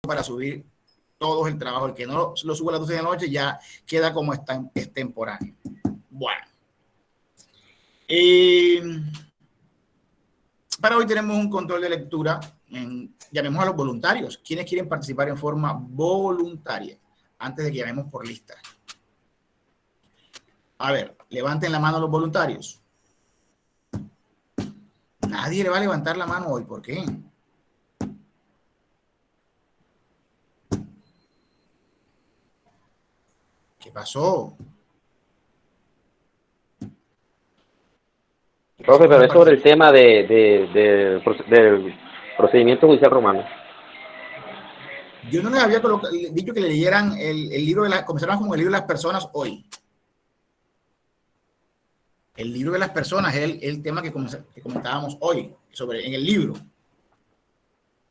para subir todo el trabajo. El que no lo sube a las 12 de la noche ya queda como extemporáneo. Bueno. Para hoy tenemos un control de lectura. Llamemos a los voluntarios. ¿Quiénes quieren participar en forma voluntaria? Antes de que llamemos por lista. A ver, levanten la mano los voluntarios. Nadie le va a levantar la mano hoy. ¿Por qué? ¿Qué pasó? Profe, pero es sobre el tema del procedimiento judicial romano. Yo no les había dicho que le leyeran el libro de comenzaron con el libro de las personas hoy. El libro de las personas es el tema que comentábamos hoy en el libro.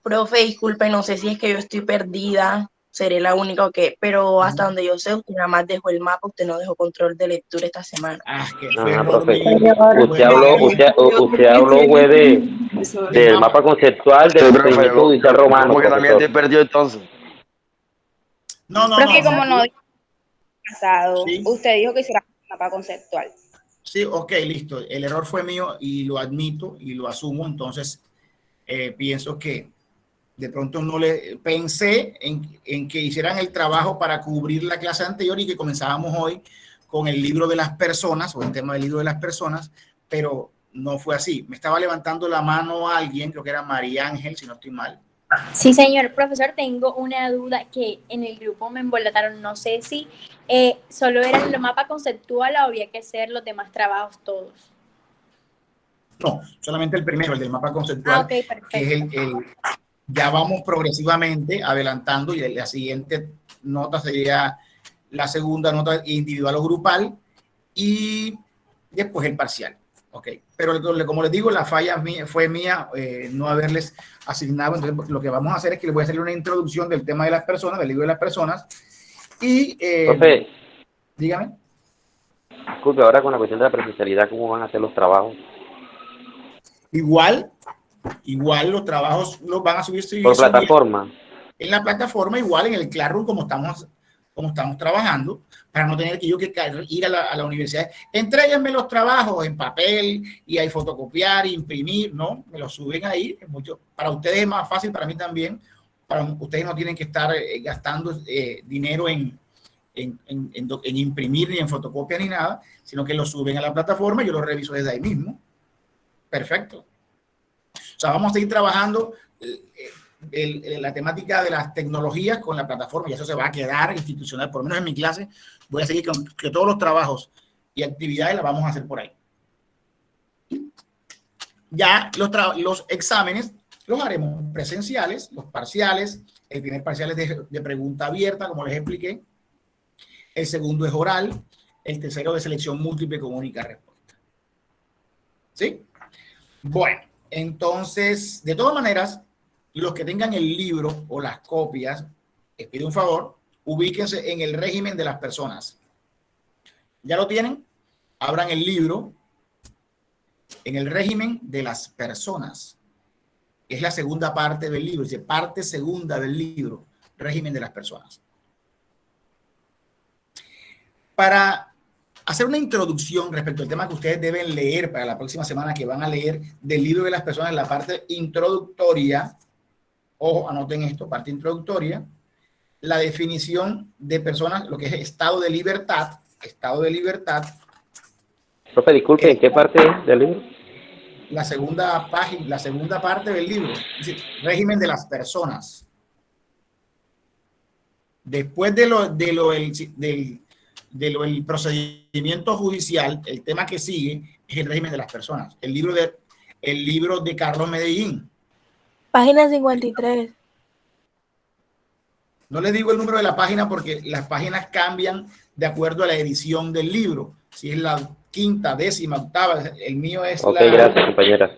Profe, disculpe, no sé si es que yo estoy perdida, seré la única o qué, pero hasta donde yo sé, usted nada más dejó el mapa, usted no dejó control de lectura esta semana. Que fue profe. Usted habló fue del mapa conceptual del procedimiento judicial romano. Porque también te perdió entonces. No. Porque como no dijo pasado, ¿sí? Usted dijo que hiciera un mapa conceptual. Sí, ok, listo. El error fue mío y lo admito y lo asumo. Entonces, pienso que de pronto no le pensé en que hicieran el trabajo para cubrir la clase anterior y que comenzábamos hoy con el libro de las personas o el tema del libro de las personas, pero no fue así. Me estaba levantando la mano a alguien, creo que era María Ángel, si no estoy mal. Sí, señor profesor, tengo una duda que en el grupo me embolataron. No sé si solo era el mapa conceptual o había que hacer los demás trabajos todos. No, solamente el primero, el del mapa conceptual, okay, que es ya vamos progresivamente adelantando y la siguiente nota sería la segunda nota individual o grupal y después el parcial. Ok, pero como les digo, la falla fue mía no haberles asignado. Entonces, lo que vamos a hacer es que les voy a hacer una introducción del tema de las personas, del libro de las personas. Y, profe, dígame. Disculpe, ahora con la cuestión de la presencialidad, ¿cómo van a hacer los trabajos? Igual los trabajos los van a subir. ¿Por plataforma? En la plataforma, igual en el Classroom, como estamos trabajando, para no tener que ir a la universidad. Entréguenme los trabajos en papel y hay fotocopiar, imprimir, ¿no? Me los suben ahí. Para ustedes es más fácil, para mí también. Para ustedes no tienen que estar gastando dinero en imprimir ni en fotocopia ni nada, sino que los suben a la plataforma y yo los reviso desde ahí mismo. Perfecto. O sea, vamos a seguir trabajando la temática de las tecnologías con la plataforma y eso se va a quedar institucional. Por lo menos en mi clase voy a seguir con que todos los trabajos y actividades las vamos a hacer por ahí. Ya los exámenes los haremos presenciales, los parciales. El primer parcial es de pregunta abierta, como les expliqué. El segundo es oral. El tercero de selección múltiple con única respuesta. ¿Sí? Bueno, entonces, de todas maneras, los que tengan el libro o las copias, les pido un favor, ubíquense en el régimen de las personas. ¿Ya lo tienen? Abran el libro en el régimen de las personas. Es la segunda parte del libro, dice parte segunda del libro, régimen de las personas. Para hacer una introducción respecto al tema que ustedes deben leer para la próxima semana, que van a leer del libro de las personas, la parte introductoria, ojo, anoten esto, parte introductoria, la definición de personas, lo que es estado de libertad. Profe, disculpe, ¿en qué parte del libro? La segunda página, la segunda parte del libro, es decir, régimen de las personas. Después del procedimiento judicial, el tema que sigue es el régimen de las personas. El libro de Carlos Medellín. Página 53. No les digo el número de la página porque las páginas cambian de acuerdo a la edición del libro. Si es la quinta, décima, octava, el mío es gracias, compañera.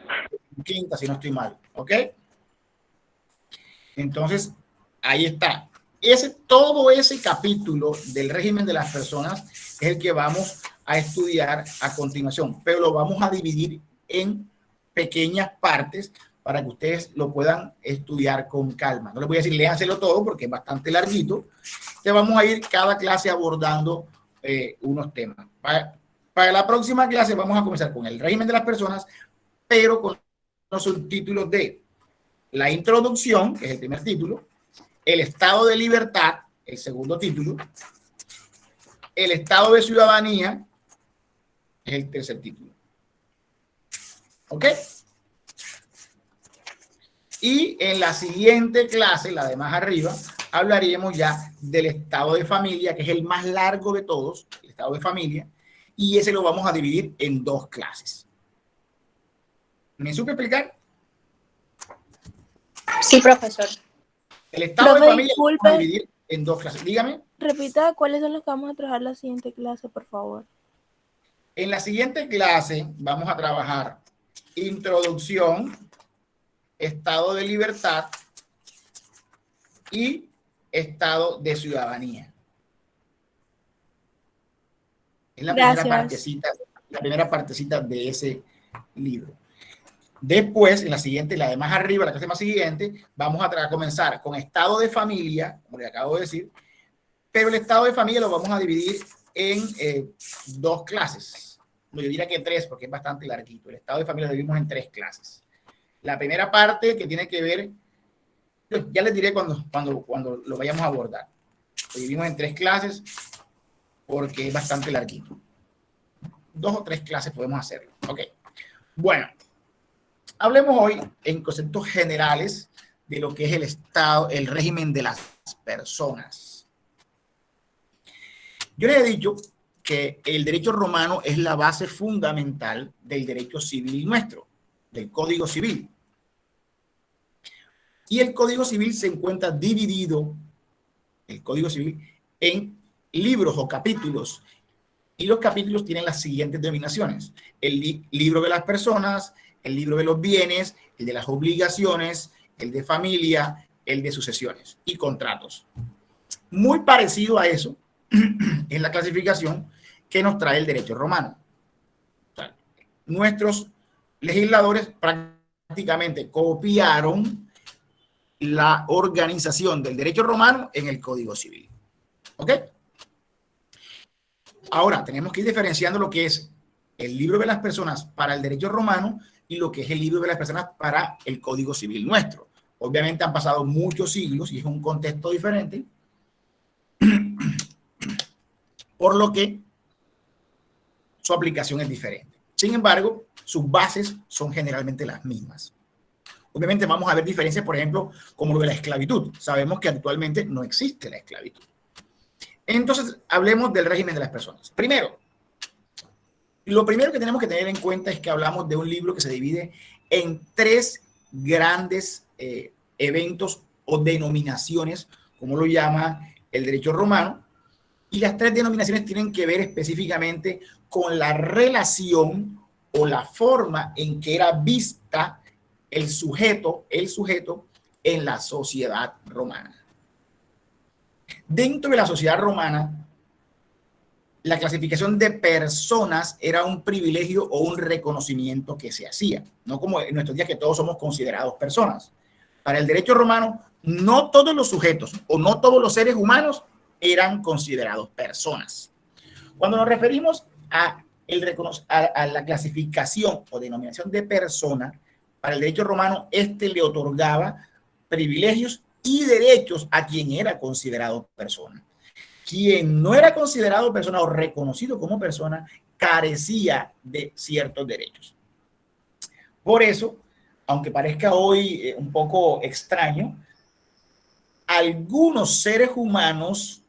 Quinta, si no estoy mal. ¿Ok? Entonces, ahí está. Todo ese capítulo del régimen de las personas es el que vamos a estudiar a continuación, pero lo vamos a dividir en pequeñas partes para que ustedes lo puedan estudiar con calma. No les voy a decir léanselo todo porque es bastante larguito. Te vamos a ir cada clase abordando unos temas. Para la próxima clase vamos a comenzar con el régimen de las personas, pero con los subtítulos de la introducción, que es el primer título, el estado de libertad, el segundo título, el estado de ciudadanía, es el tercer título. ¿Ok? Y en la siguiente clase, la de más arriba, hablaríamos ya del estado de familia, que es el más largo de todos, el estado de familia, y ese lo vamos a dividir en 2 clases. ¿Me supe explicar? Sí, profesor. El estado Profe, de familia disculpe. lo vamos a dividir en 2 clases. Dígame. Repita cuáles son los que vamos a trabajar la siguiente clase, por favor. En la siguiente clase vamos a trabajar introducción, estado de libertad y estado de ciudadanía. Es la primera partecita de ese libro. Después, en la siguiente, la de más arriba, la clase más siguiente, vamos a comenzar con estado de familia, como le acabo de decir, pero el estado de familia lo vamos a dividir en 2 clases. Yo diría que 3 porque es bastante larguito. El estado de familia lo dividimos en 3 clases. La primera parte que tiene que ver, ya les diré cuando lo vayamos a abordar. Lo dividimos en 3 clases porque es bastante larguito. 2 o 3 clases podemos hacerlo. Ok. Bueno, hablemos hoy en conceptos generales de lo que es el estado, el régimen de las personas. Yo les he dicho que el derecho romano es la base fundamental del derecho civil nuestro, del Código Civil. Y el Código Civil se encuentra dividido, el Código Civil, en libros o capítulos. Y los capítulos tienen las siguientes denominaciones: el libro de las personas, el libro de los bienes, el de las obligaciones, el de familia, el de sucesiones y contratos. Muy parecido a eso es la clasificación que nos trae el derecho romano. O sea, nuestros legisladores prácticamente copiaron la organización del derecho romano en el Código Civil. ¿Ok? Ahora, tenemos que ir diferenciando lo que es el libro de las personas para el derecho romano y lo que es el libro de las personas para el Código Civil nuestro. Obviamente han pasado muchos siglos y es un contexto diferente, por lo que su aplicación es diferente. Sin embargo, sus bases son generalmente las mismas. Obviamente vamos a ver diferencias, por ejemplo, como lo de la esclavitud. Sabemos que actualmente no existe la esclavitud. Entonces, hablemos del régimen de las personas. Primero, lo primero que tenemos que tener en cuenta es que hablamos de un libro que se divide en 3 grandes eventos o denominaciones, como lo llama el derecho romano, y las 3 denominaciones tienen que ver específicamente con la relación o la forma en que era vista el sujeto en la sociedad romana. Dentro de la sociedad romana, la clasificación de personas era un privilegio o un reconocimiento que se hacía, no como en nuestros días que todos somos considerados personas. Para el derecho romano, no todos los sujetos o no todos los seres humanos eran considerados personas. Cuando nos referimos a la clasificación o denominación de persona, para el derecho romano, le otorgaba privilegios y derechos a quien era considerado persona. Quien no era considerado persona o reconocido como persona carecía de ciertos derechos. Por eso, aunque parezca hoy un poco extraño, algunos seres humanos,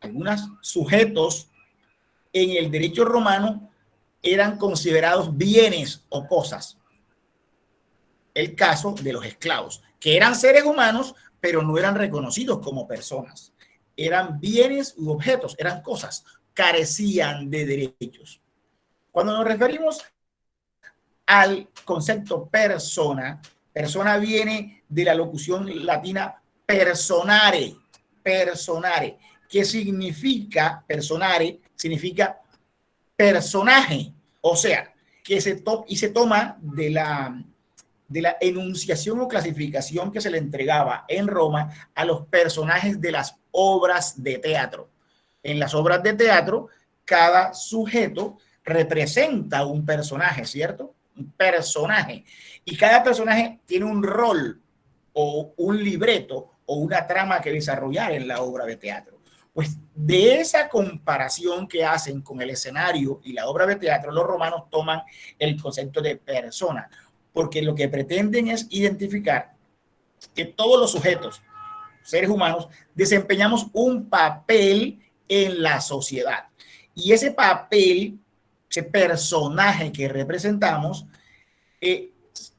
algunos sujetos en el derecho romano eran considerados bienes o cosas. El caso de los esclavos, que eran seres humanos, pero no eran reconocidos como personas. Eran bienes u objetos, eran cosas, carecían de derechos. Cuando nos referimos al concepto persona, persona viene de la locución latina personare, personare, que significa, personare, significa personaje, o sea, que se toma de la de la enunciación o clasificación que se le entregaba en Roma a los personajes de las obras de teatro. En las obras de teatro, cada sujeto representa un personaje, ¿cierto? Un personaje. Y cada personaje tiene un rol o un libreto o una trama que desarrollar en la obra de teatro. Pues de esa comparación que hacen con el escenario y la obra de teatro, los romanos toman el concepto de persona, porque lo que pretenden es identificar que todos los sujetos, seres humanos, desempeñamos un papel en la sociedad. Y ese papel, ese personaje que representamos,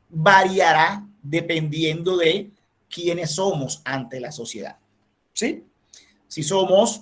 variará dependiendo de quiénes somos ante la sociedad. ¿Sí? Si somos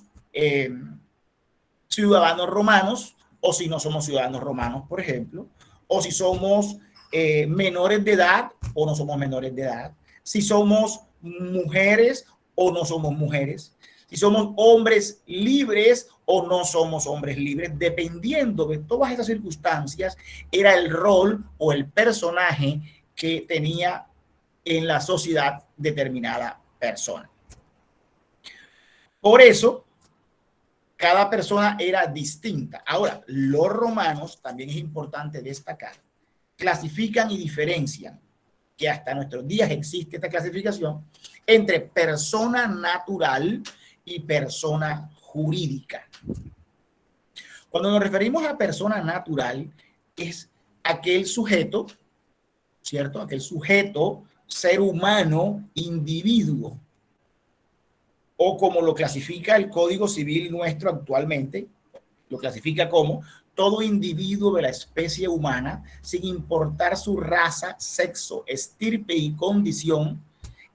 ciudadanos romanos o si no somos ciudadanos romanos, por ejemplo, o si somos menores de edad o no somos menores de edad, si somos mujeres o no somos mujeres, si somos hombres libres o no somos hombres libres, dependiendo de todas esas circunstancias, era el rol o el personaje que tenía en la sociedad determinada persona. Por eso, cada persona era distinta. Ahora, los romanos, también es importante destacar, clasifican y diferencian, que hasta nuestros días existe esta clasificación, entre persona natural y persona jurídica. Cuando nos referimos a persona natural, es aquel sujeto, ¿cierto? Aquel sujeto, ser humano, individuo, o como lo clasifica el Código Civil nuestro actualmente, lo clasifica como todo individuo de la especie humana, sin importar su raza, sexo, estirpe y condición,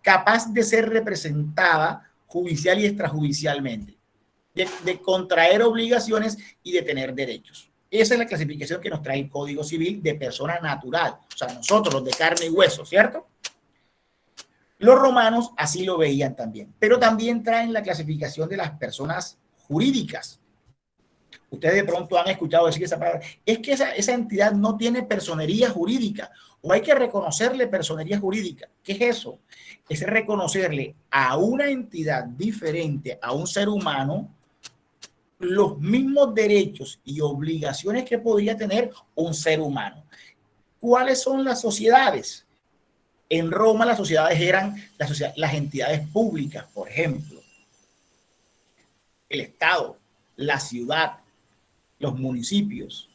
capaz de ser representada judicial y extrajudicialmente, de contraer obligaciones y de tener derechos. Esa es la clasificación que nos trae el Código Civil de persona natural, o sea, nosotros los de carne y hueso, ¿cierto? Los romanos así lo veían también, pero también traen la clasificación de las personas jurídicas. Ustedes de pronto han escuchado decir esa palabra. Es que esa entidad no tiene personería jurídica, o hay que reconocerle personería jurídica. ¿Qué es eso? Es reconocerle a una entidad diferente, a un ser humano, los mismos derechos y obligaciones que podría tener un ser humano. ¿Cuáles son las sociedades? En Roma las sociedades eran las entidades públicas, por ejemplo, el Estado, la ciudad, los municipios,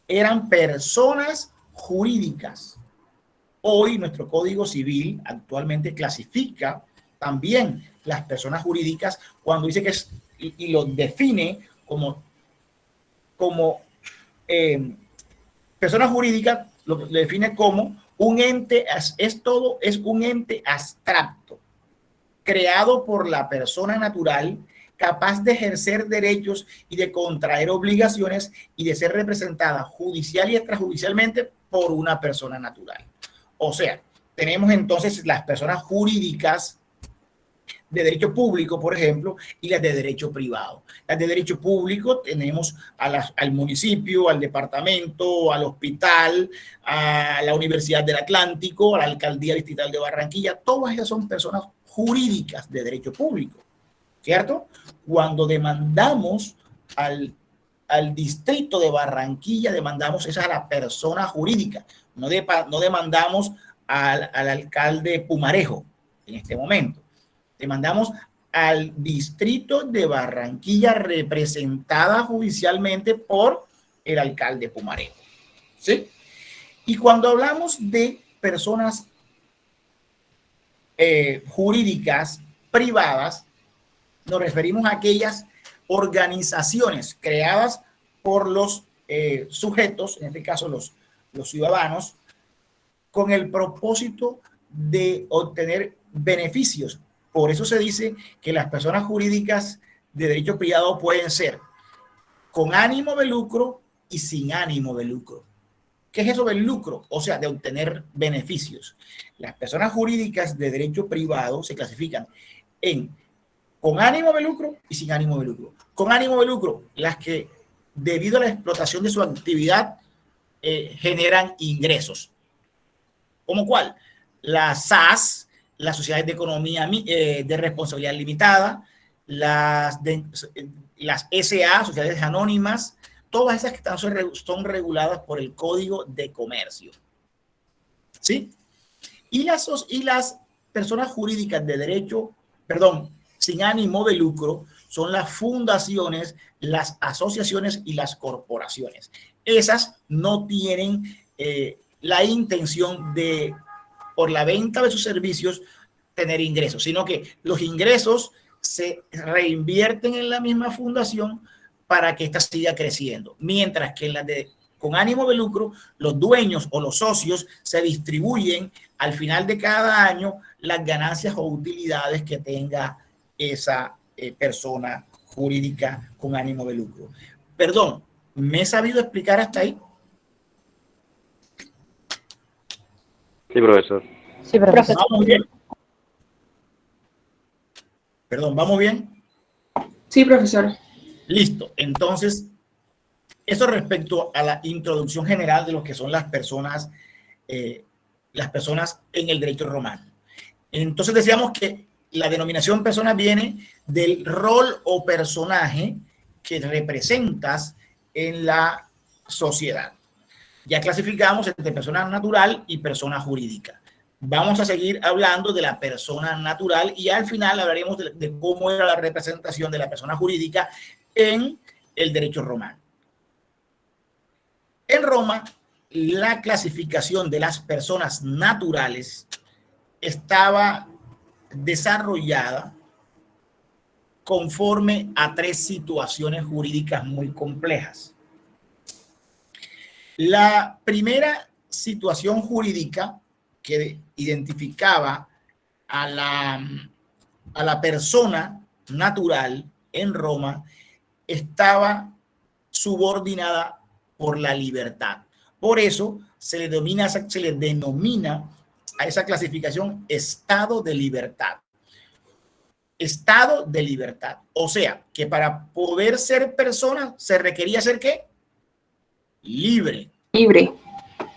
eran personas jurídicas. Hoy nuestro Código Civil actualmente clasifica también las personas jurídicas cuando dice que es, y lo define como persona jurídica, lo define como un ente, es un ente abstracto, creado por la persona natural, capaz de ejercer derechos y de contraer obligaciones y de ser representada judicial y extrajudicialmente por una persona natural. O sea, tenemos entonces las personas jurídicas de derecho público, por ejemplo, y las de derecho privado. Las de derecho público tenemos al municipio, al departamento, al hospital, a la Universidad del Atlántico, a la Alcaldía Distrital de Barranquilla. Todas esas son personas jurídicas de derecho público, ¿cierto? Cuando demandamos al distrito de Barranquilla, demandamos esa a la persona jurídica. No demandamos al alcalde Pumarejo en este momento. Demandamos al distrito de Barranquilla representada judicialmente por el alcalde Pumarejo. ¿Sí? Y cuando hablamos de personas jurídicas privadas, nos referimos a aquellas organizaciones creadas por los sujetos, en este caso los ciudadanos, con el propósito de obtener beneficios. Por eso se dice que las personas jurídicas de derecho privado pueden ser con ánimo de lucro y sin ánimo de lucro. ¿Qué es eso del lucro? O sea, de obtener beneficios. Las personas jurídicas de derecho privado se clasifican en con ánimo de lucro y sin ánimo de lucro. Con ánimo de lucro, las que debido a la explotación de su actividad generan ingresos. ¿Cómo cuál? Las SAS, las sociedades de economía de responsabilidad limitada, las SA, sociedades anónimas, todas esas que son reguladas por el Código de Comercio. ¿Sí? Y las personas jurídicas de derecho, perdón, sin ánimo de lucro, son las fundaciones, las asociaciones y las corporaciones. Esas no tienen la intención de, por la venta de sus servicios, tener ingresos, sino que los ingresos se reinvierten en la misma fundación para que ésta siga creciendo. Mientras que en las con ánimo de lucro, los dueños o los socios se distribuyen al final de cada año las ganancias o utilidades que tenga esa persona jurídica con ánimo de lucro. Perdón, ¿me he sabido explicar hasta ahí? Sí, profesor. Sí, profesor. ¿Vamos bien? Perdón, ¿vamos bien? Sí, profesor. Listo. Entonces, eso respecto a la introducción general de lo que son las personas en el derecho romano. Entonces decíamos que la denominación persona viene del rol o personaje que representas en la sociedad. Ya clasificamos entre persona natural y persona jurídica. Vamos a seguir hablando de la persona natural y al final hablaremos de cómo era la representación de la persona jurídica en el derecho romano. En Roma, la clasificación de las personas naturales estaba desarrollada conforme a 3 situaciones jurídicas muy complejas. La primera situación jurídica que identificaba a la persona natural en Roma estaba subordinada por la libertad. Por eso se le denomina a esa clasificación estado de libertad. Estado de libertad. O sea, que para poder ser persona se requería ser ¿qué? Libre. Libre.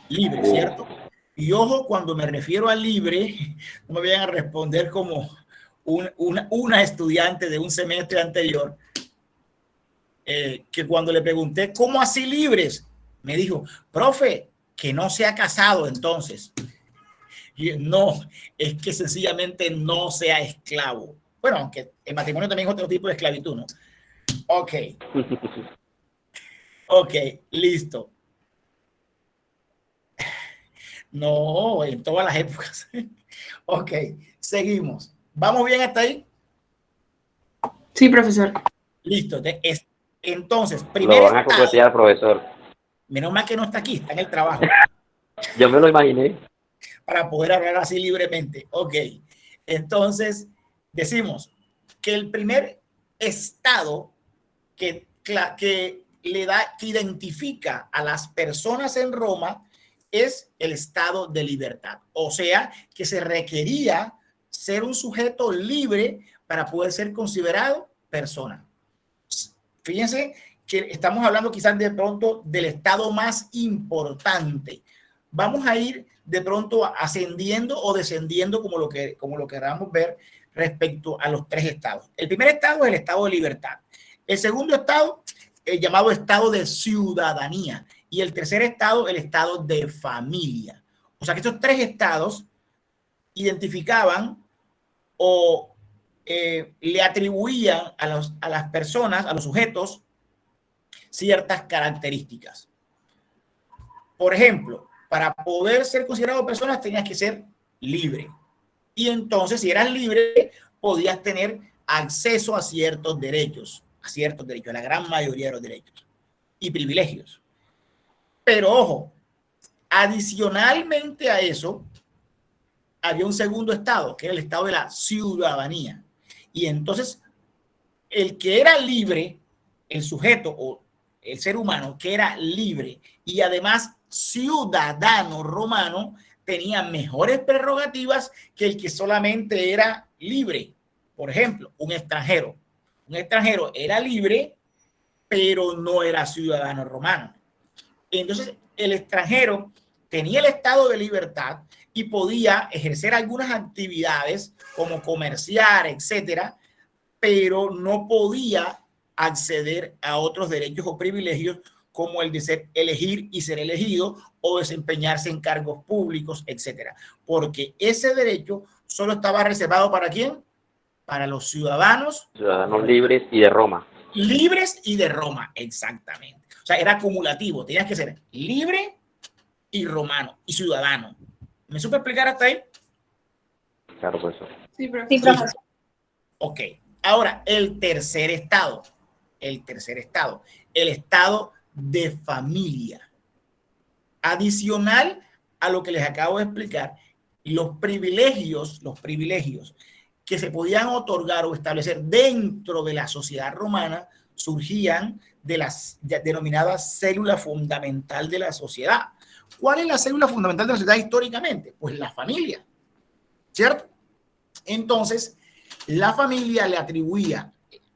Libre, ¿cierto? Y ojo, cuando me refiero a libre, no me vayan a responder como una estudiante de un semestre anterior, que cuando le pregunté, ¿cómo así libres? Me dijo, profe, que no se ha casado entonces. Y no, es que sencillamente no sea esclavo. Bueno, aunque el matrimonio también es otro tipo de esclavitud, ¿no? Ok. Ok, listo. No, en todas las épocas. Ok, seguimos. ¿Vamos bien hasta ahí? Sí, profesor. Listo. Entonces, Lo primero van a coquetear, profesor. menos mal que no está aquí, está en el trabajo. Yo me lo imaginé. Para poder hablar así libremente. Ok. Entonces, decimos que el primer estado que identifica a las personas en Roma es el estado de libertad. O sea, que se requería ser un sujeto libre para poder ser considerado persona. Fíjense que estamos hablando quizás de pronto del estado más importante. Vamos a ir de pronto ascendiendo o descendiendo como lo queramos ver respecto a los 3 estados. El primer estado es el estado de libertad. El segundo estado, el llamado estado de ciudadanía. Y el tercer estado, el estado de familia. O sea que estos 3 estados identificaban o le atribuían a las personas, a los sujetos, ciertas características. Por ejemplo, para poder ser considerado persona tenías que ser libre. Y entonces, si eras libre, podías tener acceso a ciertos derechos, a la gran mayoría de los derechos y privilegios. Pero ojo, adicionalmente a eso, había un segundo estado, que era el estado de la ciudadanía. Y entonces, el que era libre, el sujeto o el ser humano que era libre y además ciudadano romano, tenía mejores prerrogativas que el que solamente era libre. Por ejemplo, un extranjero. Un extranjero era libre, pero no era ciudadano romano. Entonces, el extranjero tenía el estado de libertad y podía ejercer algunas actividades como comerciar, etcétera, pero no podía acceder a otros derechos o privilegios como el de elegir y ser elegido o desempeñarse en cargos públicos, etcétera. Porque ese derecho solo estaba reservado ¿para quién? Para los ciudadanos. Ciudadanos libres y de Roma. Libres y de Roma, exactamente. O sea, era acumulativo. Tenías que ser libre y romano y ciudadano. ¿Me supe explicar hasta ahí? Claro, profesor. Sí, profesor. Ok. Ahora, el tercer estado. El estado de familia. Adicional a lo que les acabo de explicar, los privilegios que se podían otorgar o establecer dentro de la sociedad romana surgían de las denominadas célula fundamental de la sociedad. ¿Cuál es la célula fundamental de la sociedad históricamente? Pues la familia, ¿cierto? Entonces, la familia le atribuía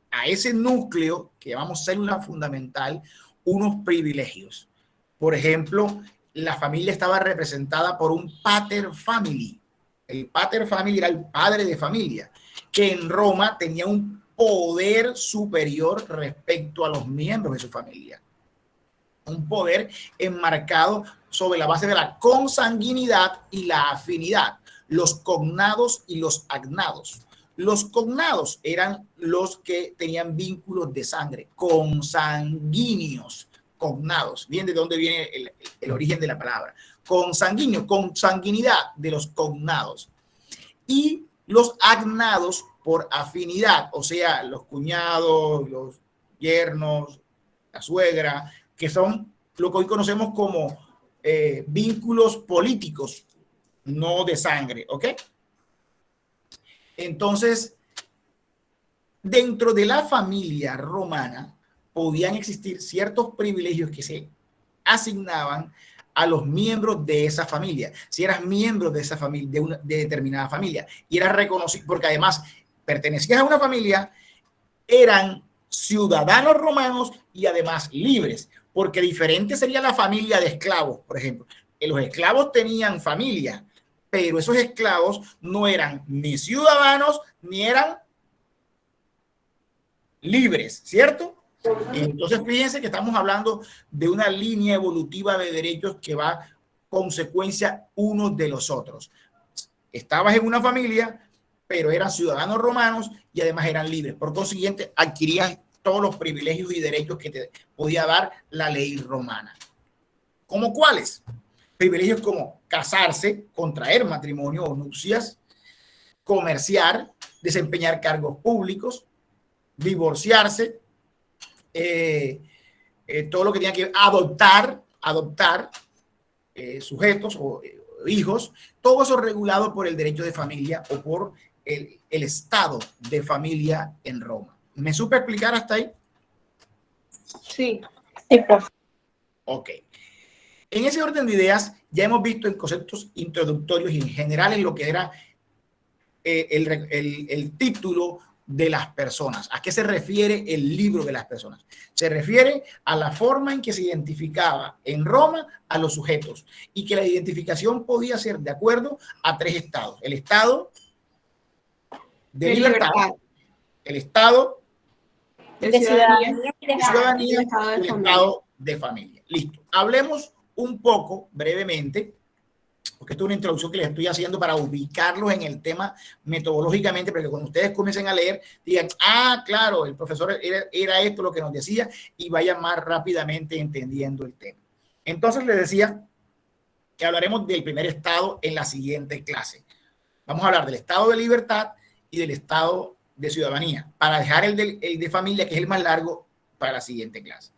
a ese núcleo que llamamos célula fundamental unos privilegios. Por ejemplo, la familia estaba representada por un pater family. El pater family era el padre de familia, que en Roma tenía un poder superior respecto a los miembros de su familia. Un poder enmarcado sobre la base de la consanguinidad y la afinidad, los cognados y los agnados. Los cognados eran los que tenían vínculos de sangre, consanguíneos, cognados. Bien, ¿de dónde viene el origen de la palabra? Consanguíneo, consanguinidad de los cognados. Y los agnados por afinidad, o sea, los cuñados, los yernos, la suegra, que son lo que hoy conocemos como vínculos políticos, no de sangre, ¿ok? Entonces, dentro de la familia romana podían existir ciertos privilegios que se asignaban a los miembros de esa familia. Si eras miembro de esa familia, de determinada familia, y eras reconocido, porque además pertenecías a una familia, eran ciudadanos romanos y además libres, porque diferente sería la familia de esclavos, por ejemplo. Los esclavos tenían familia, pero esos esclavos no eran ni ciudadanos ni eran libres, ¿cierto? Entonces fíjense que estamos hablando de una línea evolutiva de derechos que va consecuencia unos de los otros. Estabas en una familia, pero eran ciudadanos romanos y además eran libres. Por consiguiente, adquirías todos los privilegios y derechos que te podía dar la ley romana. ¿Cómo cuáles? Privilegios como casarse, contraer matrimonio o nupcias, comerciar, desempeñar cargos públicos, divorciarse, todo lo que tenía que adoptar sujetos o hijos, todo eso regulado por el derecho de familia o por el estado de familia en Roma. ¿Me supe explicar hasta ahí? Sí. Ok. En ese orden de ideas, ya hemos visto en conceptos introductorios y en general en lo que era el título de las personas. ¿A qué se refiere el libro de las personas? Se refiere a la forma en que se identificaba en Roma a los sujetos y que la identificación podía ser de acuerdo a tres estados. El estado de libertad, el estado de ciudadanía y el estado de familia. Listo. Hablemos un poco brevemente, porque esto es una introducción que les estoy haciendo para ubicarlos en el tema metodológicamente, para que cuando ustedes comiencen a leer digan, ah, claro, el profesor era esto lo que nos decía, y vayan más rápidamente entendiendo el tema. Entonces les decía que hablaremos del primer estado en la siguiente clase. Vamos a hablar del estado de libertad y del estado de ciudadanía, para dejar el de familia, que es el más largo, para la siguiente clase.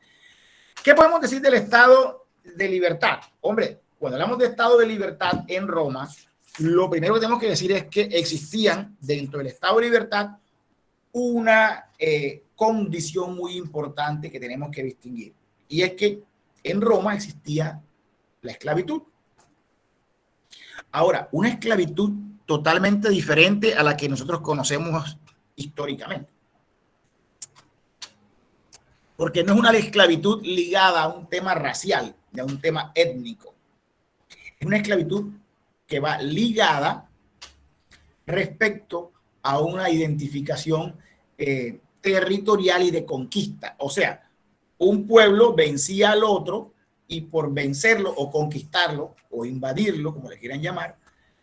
¿Qué podemos decir del estado de libertad? Hombre, cuando hablamos de estado de libertad en Roma, lo primero que tenemos que decir es que existían dentro del estado de libertad una condición muy importante que tenemos que distinguir. Y es que en Roma existía la esclavitud. Ahora, una esclavitud totalmente diferente a la que nosotros conocemos históricamente. Porque no es una esclavitud ligada a un tema racial, a un tema étnico. Es una esclavitud que va ligada respecto a una identificación territorial y de conquista. O sea, un pueblo vencía al otro y por vencerlo o conquistarlo o invadirlo, como le quieran llamar,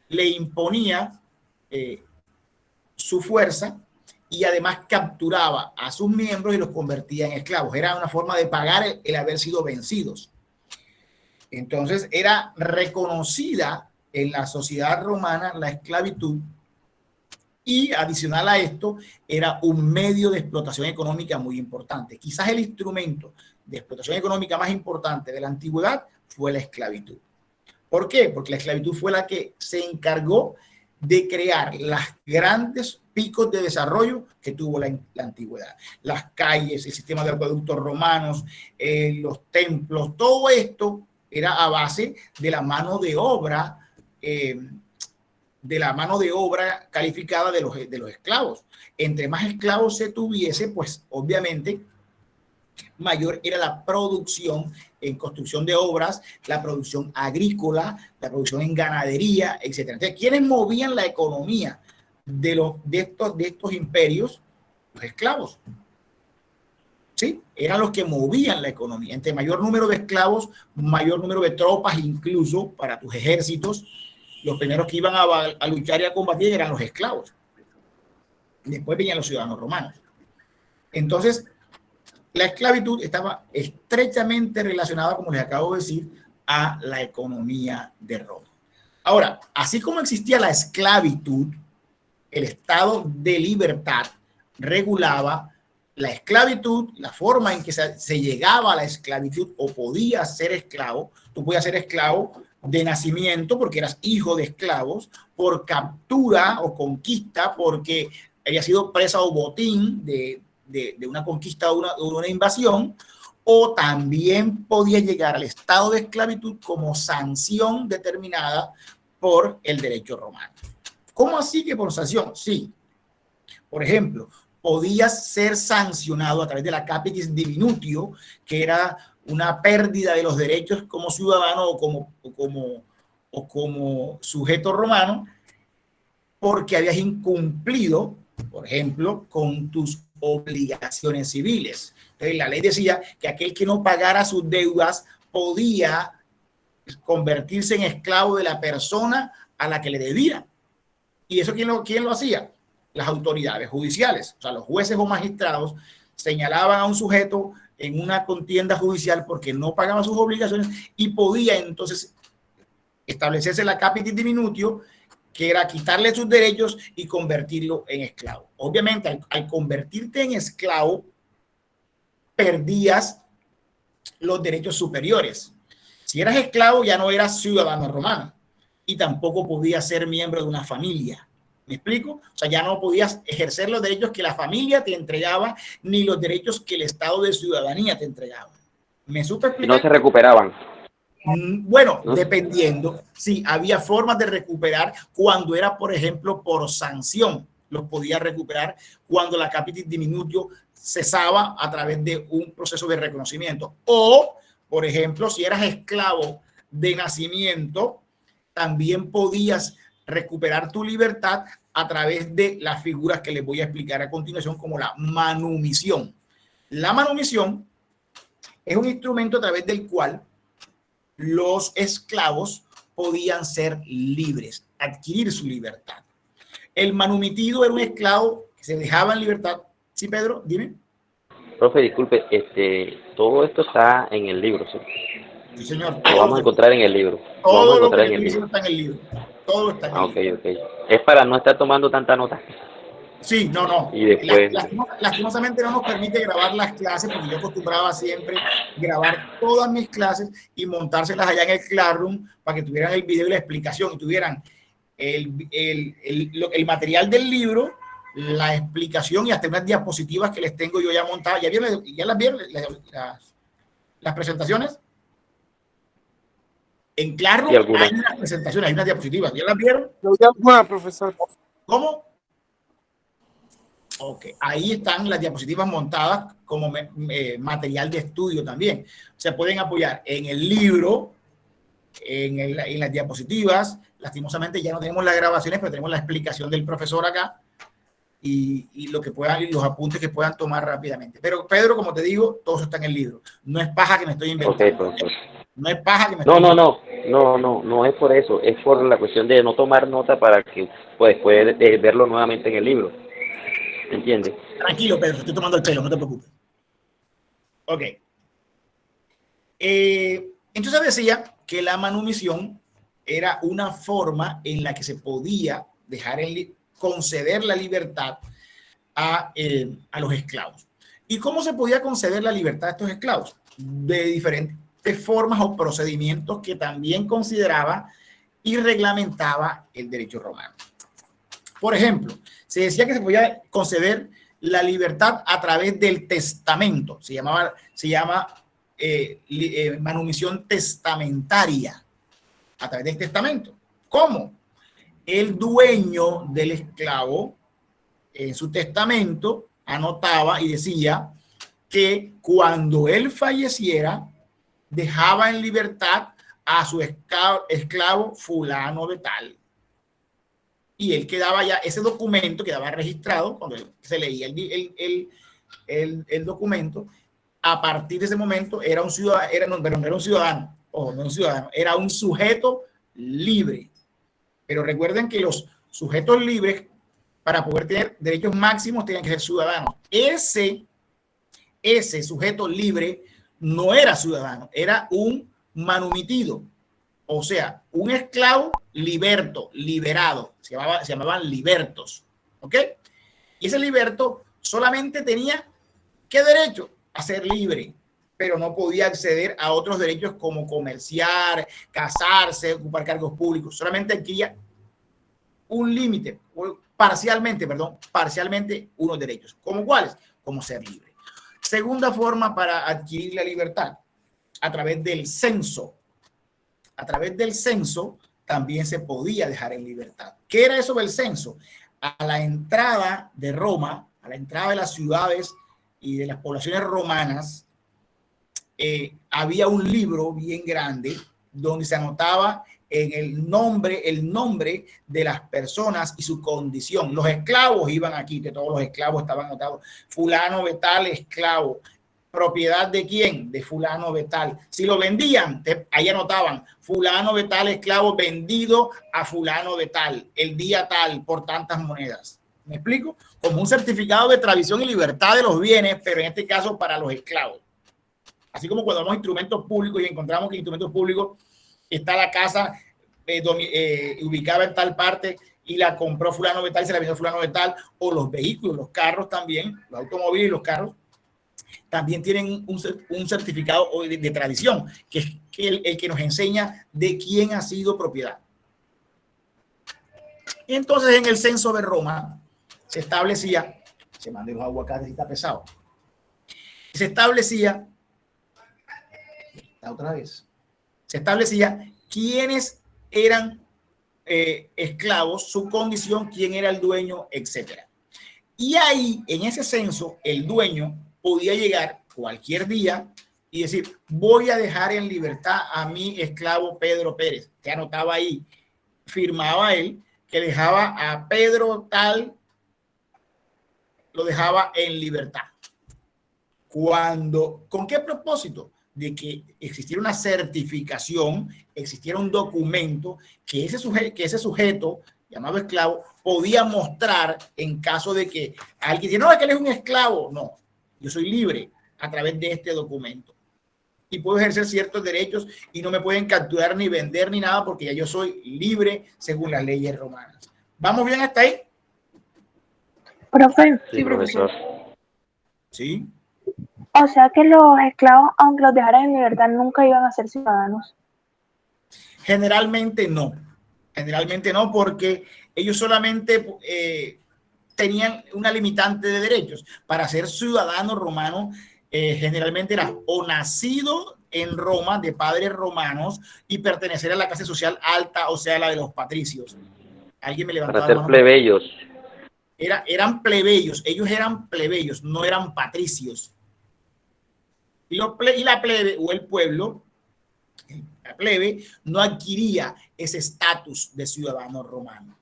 le imponía su fuerza y además capturaba a sus miembros y los convertía en esclavos. Era una forma de pagar el haber sido vencidos. Entonces era reconocida en la sociedad romana la esclavitud y adicional a esto era un medio de explotación económica muy importante. Quizás el instrumento de explotación económica más importante de la antigüedad fue la esclavitud. ¿Por qué? Porque la esclavitud fue la que se encargó de crear las grandes picos de desarrollo que tuvo la antigüedad. Las calles, el sistema de acueductos romanos, los templos, todo esto era a base de la mano de obra calificada de los esclavos. Entre más esclavos se tuviese, pues obviamente mayor era la producción en construcción de obras, la producción agrícola, la producción en ganadería, etc. Entonces, ¿quiénes movían la economía de estos imperios? Los esclavos. ¿Sí? Eran los que movían la economía. Entre mayor número de esclavos, mayor número de tropas, incluso para tus ejércitos. Los primeros que iban a luchar y a combatir eran los esclavos. Después venían los ciudadanos romanos. Entonces, la esclavitud estaba estrechamente relacionada, como les acabo de decir, a la economía de Roma. Ahora, así como existía la esclavitud, el estado de libertad regulaba la esclavitud, la forma en que se llegaba a la esclavitud o podía ser esclavo. Tú podías ser esclavo de nacimiento porque eras hijo de esclavos, por captura o conquista porque había sido presa o botín de una conquista o una invasión, o también podía llegar al estado de esclavitud como sanción determinada por el derecho romano. ¿Cómo así que por sanción? Sí. Por ejemplo, podías ser sancionado a través de la capitis diminutio, que era una pérdida de los derechos como ciudadano o como sujeto romano, porque habías incumplido, por ejemplo, con tus obligaciones civiles. Entonces, la ley decía que aquel que no pagara sus deudas podía convertirse en esclavo de la persona a la que le debía. ¿Y eso quién lo hacía? Las autoridades judiciales. O sea, los jueces o magistrados señalaban a un sujeto en una contienda judicial porque no pagaba sus obligaciones y podía entonces establecerse la capitis diminutio, que era quitarle sus derechos y convertirlo en esclavo. Obviamente, al convertirte en esclavo, perdías los derechos superiores. Si eras esclavo, ya no eras ciudadano romano y tampoco podías ser miembro de una familia. ¿Me explico? O sea, ya no podías ejercer los derechos que la familia te entregaba ni los derechos que el Estado de ciudadanía te entregaba. ¿Me supe explicar? No se recuperaban. Bueno, dependiendo, sí, había formas de recuperar cuando era, por ejemplo, por sanción. Los podía recuperar cuando la capitis diminutio cesaba a través de un proceso de reconocimiento. O, por ejemplo, si eras esclavo de nacimiento, también podías recuperar tu libertad a través de las figuras que les voy a explicar a continuación, como la manumisión. La manumisión es un instrumento a través del cual los esclavos podían ser libres, adquirir su libertad. El manumitido era un esclavo que se dejaba en libertad. ¿Sí, Pedro? Dime. Profe, disculpe, todo esto está en el libro, ¿sí? Sí, señor. Lo vamos a encontrar en el libro. Todo lo que está en el libro. Todo está en el libro. Ok. Es para no estar tomando tanta nota. Sí, no. Y después... Lastimosamente no nos permite grabar las clases, porque yo acostumbraba siempre grabar todas mis clases y montárselas allá en el Classroom para que tuvieran el video y la explicación y tuvieran el material del libro, la explicación y hasta unas diapositivas que les tengo yo ya montadas. ¿Ya las vieron las presentaciones? En Classroom hay unas presentaciones, hay unas diapositivas. ¿Ya las vieron? Bueno, profesor. ¿Cómo? Ok, ahí están las diapositivas montadas como material de estudio también. Se pueden apoyar en el libro en las diapositivas. Lastimosamente ya no tenemos las grabaciones, pero tenemos la explicación del profesor acá y lo que puedan, y los apuntes que puedan tomar rápidamente. Pero Pedro, como te digo, todo eso está en el libro. No es paja que me estoy inventando. Okay, no es paja que me estoy inventando. No es por eso, es por la cuestión de no tomar nota para que pues puedas verlo nuevamente en el libro. ¿Entiendes? Tranquilo, Pedro, estoy tomando el pelo, no te preocupes. Ok. Entonces decía que la manumisión era una forma en la que se podía dejar conceder la libertad a los esclavos. ¿Y cómo se podía conceder la libertad a estos esclavos? De diferentes formas o procedimientos que también consideraba y reglamentaba el derecho romano. Por ejemplo, se decía que se podía conceder la libertad a través del testamento. Se llama manumisión testamentaria, a través del testamento. ¿Cómo? El dueño del esclavo en su testamento anotaba y decía que cuando él falleciera dejaba en libertad a su esclavo fulano de tal. Y él quedaba ya, ese documento quedaba registrado cuando se leía el documento. A partir de ese momento era un ciudadano, era un sujeto libre. Pero recuerden que los sujetos libres, para poder tener derechos máximos, tenían que ser ciudadanos. Ese sujeto libre no era ciudadano, era un manumitido. O sea, un esclavo liberado. Se llamaban libertos. ¿Ok? Y ese liberto solamente tenía ¿qué derecho? A ser libre, pero no podía acceder a otros derechos como comerciar, casarse, ocupar cargos públicos. Solamente adquiría un límite, parcialmente unos derechos. ¿Cómo cuáles? Como ser libre. Segunda forma para adquirir la libertad, a través del censo. A través del censo también se podía dejar en libertad. ¿Qué era eso del censo? A la entrada de Roma, a la entrada de las ciudades y de las poblaciones romanas, había un libro bien grande donde se anotaba en el nombre de las personas y su condición. Los esclavos iban aquí, que todos los esclavos estaban anotados. Fulano de tal esclavo. ¿Propiedad de quién? De fulano de tal. Si lo vendían, ahí anotaban fulano de tal esclavo vendido a fulano de tal, el día tal, por tantas monedas. ¿Me explico? Como un certificado de tradición y libertad de los bienes, pero en este caso para los esclavos. Así como cuando vamos a instrumentos públicos y encontramos que en instrumentos públicos está la casa ubicada en tal parte y la compró fulano de tal y se la vendió fulano de tal, o los vehículos, los carros también, los automóviles y los carros, también tienen un certificado de tradición, que es el que nos enseña de quién ha sido propiedad. Y entonces en el censo de Roma se establecía, se mande los aguacates y está pesado, se establecía quiénes eran esclavos, su condición, quién era el dueño, etcétera. Y ahí, en ese censo, el dueño podía llegar cualquier día y decir, voy a dejar en libertad a mi esclavo Pedro Pérez, que anotaba ahí, firmaba él, que dejaba a Pedro tal, lo dejaba en libertad. ¿Con qué propósito? De que existiera una certificación, existiera un documento que ese sujeto llamado esclavo podía mostrar en caso de que alguien dice, no, es que él es un esclavo. No, yo soy libre a través de este documento y puedo ejercer ciertos derechos y no me pueden capturar ni vender ni nada porque ya yo soy libre según las leyes romanas. ¿Vamos bien hasta ahí? Profe. Sí, profesor. Sí. O sea que los esclavos, aunque los dejaran en libertad, nunca iban a ser ciudadanos. Generalmente no porque ellos solamente tenían una limitante de derechos. Para ser ciudadano romano generalmente era o nacido en Roma de padres romanos y pertenecer a la clase social alta, o sea, la de los patricios. Alguien me levantó para ser plebeyos. Eran plebeyos, ellos eran plebeyos, no eran patricios. Y la plebe o el pueblo la plebe no adquiría ese estatus de ciudadano romano.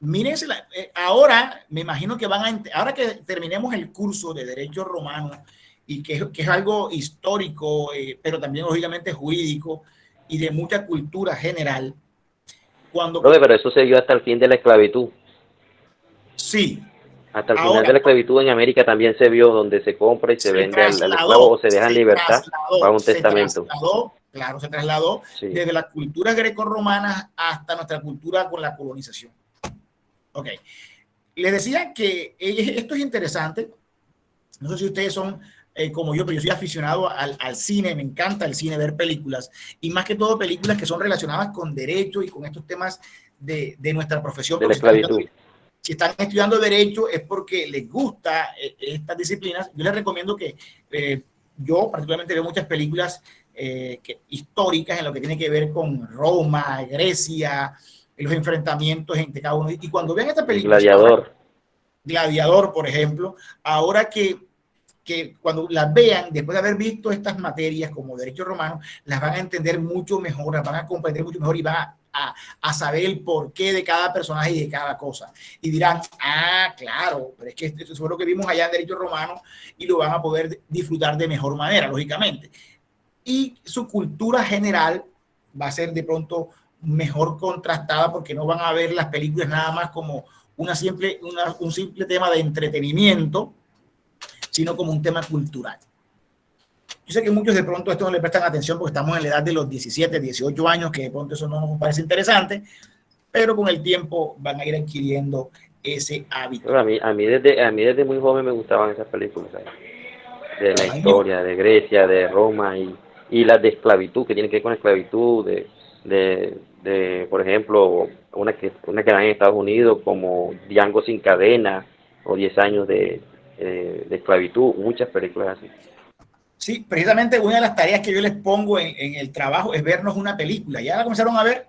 Mírense, ahora me imagino que ahora que terminemos el curso de Derecho Romano, y que es algo histórico, pero también lógicamente jurídico y de mucha cultura general. Pero eso se dio hasta el fin de la esclavitud. Sí. Hasta el final de la esclavitud en América también se vio, donde se compra y se vende al esclavo o se deja en libertad para un testamento. Claro, se trasladó desde las culturas grecorromanas hasta nuestra cultura con la colonización. Ok. Les decía que esto es interesante. No sé si ustedes son como yo, pero yo soy aficionado al cine, me encanta el cine, ver películas, y más que todo películas que son relacionadas con derecho y con estos temas de nuestra profesión. De la esclavitud. Si están estudiando derecho es porque les gusta estas disciplinas. Yo les recomiendo que yo particularmente veo muchas películas históricas en lo que tiene que ver con Roma, Grecia, los enfrentamientos entre cada uno. Y cuando vean esta película, Gladiador, por ejemplo, ahora que cuando las vean, después de haber visto estas materias como derecho romano, las van a entender mucho mejor, las van a comprender mucho mejor y van a saber el porqué de cada personaje y de cada cosa. Y dirán, claro, pero es que eso fue lo que vimos allá en derecho romano, y lo van a poder disfrutar de mejor manera, lógicamente. Y su cultura general va a ser de pronto mejor contrastada, porque no van a ver las películas nada más como un simple tema de entretenimiento, sino como un tema cultural. Yo sé que muchos de pronto esto no le prestan atención porque estamos en la edad de los 17, 18 años, que de pronto eso no nos parece interesante, pero con el tiempo van a ir adquiriendo ese hábito. A mí desde muy joven me gustaban esas películas, ¿sabes? De la historia, de Grecia, de Roma, y las de esclavitud, que tienen que ver con esclavitud, por ejemplo, una que dan en Estados Unidos, como Django sin cadena, o 10 años de esclavitud, muchas películas así. Sí, precisamente una de las tareas que yo les pongo en el trabajo es vernos una película. ¿Ya la comenzaron a ver?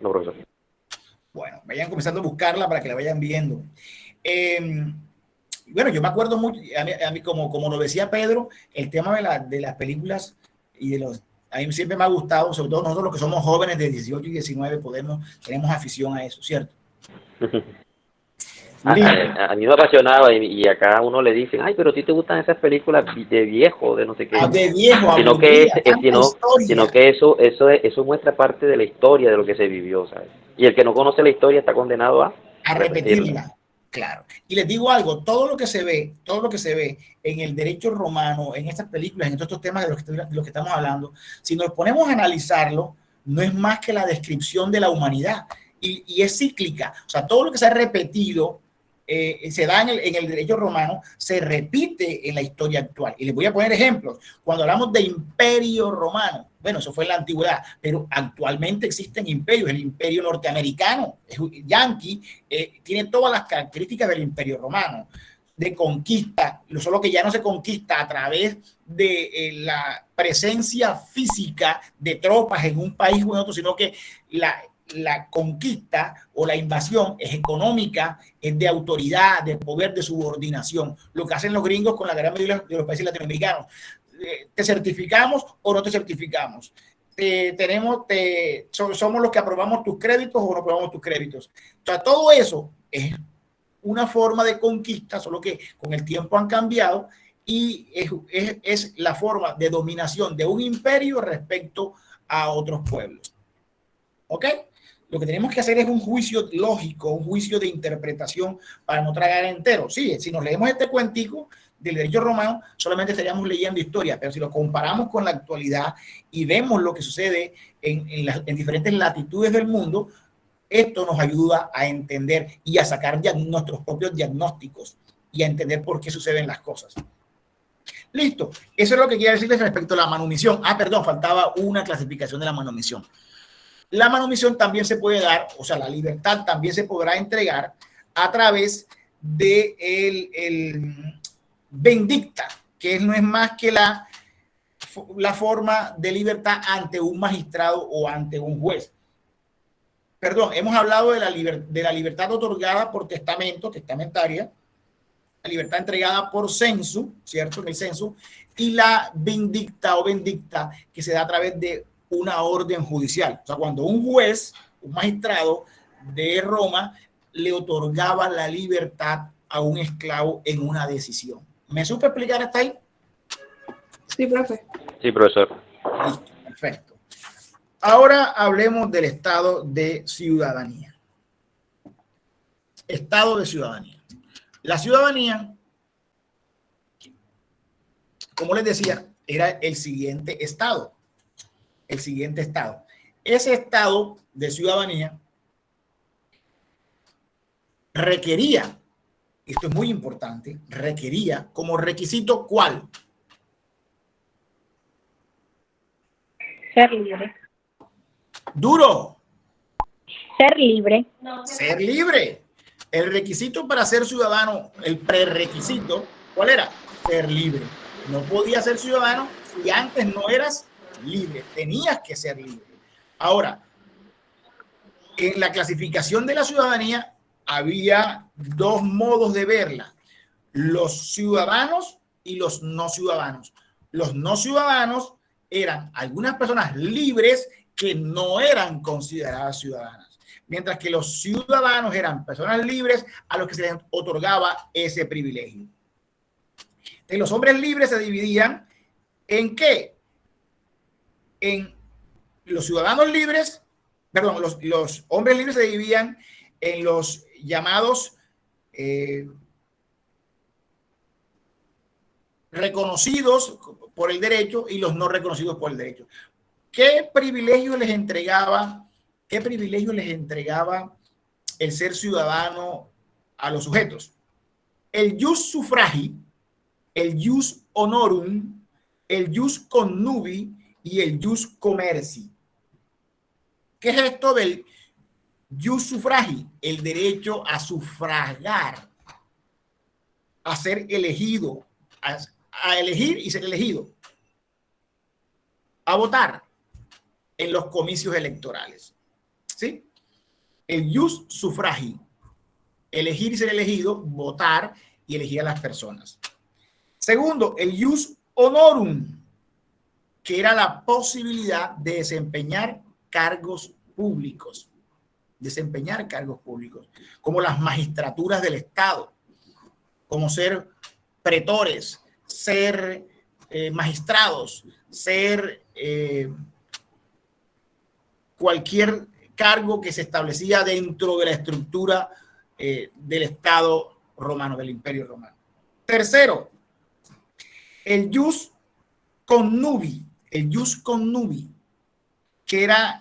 No, profesor. Bueno, vayan comenzando a buscarla para que la vayan viendo. Bueno, yo me acuerdo mucho, a mí como lo decía Pedro, el tema de las películas y a mí siempre me ha gustado, sobre todo nosotros los que somos jóvenes de 18 y 19 tenemos afición a eso, ¿cierto? A mí me apasionaba, y acá uno le dicen, ay, pero a ti te gustan esas películas de viejo, de no sé qué. De viejo, sino que eso muestra parte de la historia, de lo que se vivió, ¿sabes? Y el que no conoce la historia está condenado a repetirla. Claro. Y les digo algo, todo lo que se ve en el derecho romano, en estas películas, en todos estos temas de los que estamos hablando, si nos ponemos a analizarlo, no es más que la descripción de la humanidad. Y es cíclica. O sea, todo lo que se ha repetido se da en el derecho romano, se repite en la historia actual. Y les voy a poner ejemplos. Cuando hablamos de imperio romano, bueno, eso fue en la antigüedad, pero actualmente existen imperios. El imperio norteamericano, yanqui, tiene todas las características del imperio romano, de conquista, solo que ya no se conquista a través de la presencia física de tropas en un país o en otro, sino que la conquista o la invasión es económica, es de autoridad, de poder, de subordinación. Lo que hacen los gringos con la gran mayoría de los países latinoamericanos. ¿Te certificamos o no te certificamos? ¿Somos los que aprobamos tus créditos o no aprobamos tus créditos? O sea, todo eso es una forma de conquista, solo que con el tiempo han cambiado, y es la forma de dominación de un imperio respecto a otros pueblos. ¿Ok? Lo que tenemos que hacer es un juicio lógico, un juicio de interpretación para no tragar entero. Sí, si nos leemos este cuentico del derecho romano, solamente estaríamos leyendo historia, pero si lo comparamos con la actualidad y vemos lo que sucede en diferentes latitudes del mundo, esto nos ayuda a entender y a sacar nuestros propios diagnósticos y a entender por qué suceden las cosas. Listo. Eso es lo que quiero decirles respecto a la manumisión. Perdón, faltaba una clasificación de la manumisión. La manumisión también se puede dar, o sea, la libertad también se podrá entregar a través de el vindicta, que no es más que la forma de libertad ante un magistrado o ante un juez. Perdón, hemos hablado de la libertad otorgada por testamento, testamentaria, la libertad entregada por censo, ¿cierto? En el censo, y la vindicta o vindicta que se da a través de una orden judicial. O sea, cuando un juez, un magistrado de Roma, le otorgaba la libertad a un esclavo en una decisión. ¿Me supe explicar hasta ahí? Sí, profe. Sí, profesor. Listo, perfecto. Ahora hablemos del estado de ciudadanía. Estado de ciudadanía. La ciudadanía, como les decía, era el siguiente estado. El siguiente estado. Ese estado de ciudadanía requería, esto es muy importante, requería como requisito ¿cuál? Ser libre. Duro. Ser libre. Ser libre. El requisito para ser ciudadano, el prerequisito, ¿cuál era? Ser libre. No podías ser ciudadano si antes no eras libre. Tenías que ser libre. Ahora, en la clasificación de la ciudadanía había dos modos de verla. Los ciudadanos y los no ciudadanos. Los no ciudadanos eran algunas personas libres que no eran consideradas ciudadanas, mientras que los ciudadanos eran personas libres a los que se les otorgaba ese privilegio. Entonces, los hombres libres se dividían ¿en qué? En los ciudadanos libres, perdón, los hombres libres se dividían en los llamados reconocidos por el derecho y los no reconocidos por el derecho. ¿Qué privilegio les entregaba el ser ciudadano a los sujetos? El jus suffragi, el jus honorum, el jus connubii y el jus commerci. ¿Qué es esto del jus suffragi? El derecho a sufragar, a ser elegido, a elegir y ser elegido, a votar en los comicios electorales. ¿Sí? El jus suffragi, elegir y ser elegido, votar y elegir a las personas. Segundo, el jus honorum, que era la posibilidad de desempeñar cargos públicos, como las magistraturas del Estado, como ser pretores, ser magistrados, ser cualquier cargo que se establecía dentro de la estructura del Estado romano, del Imperio Romano. Tercero, el jus connubii, que era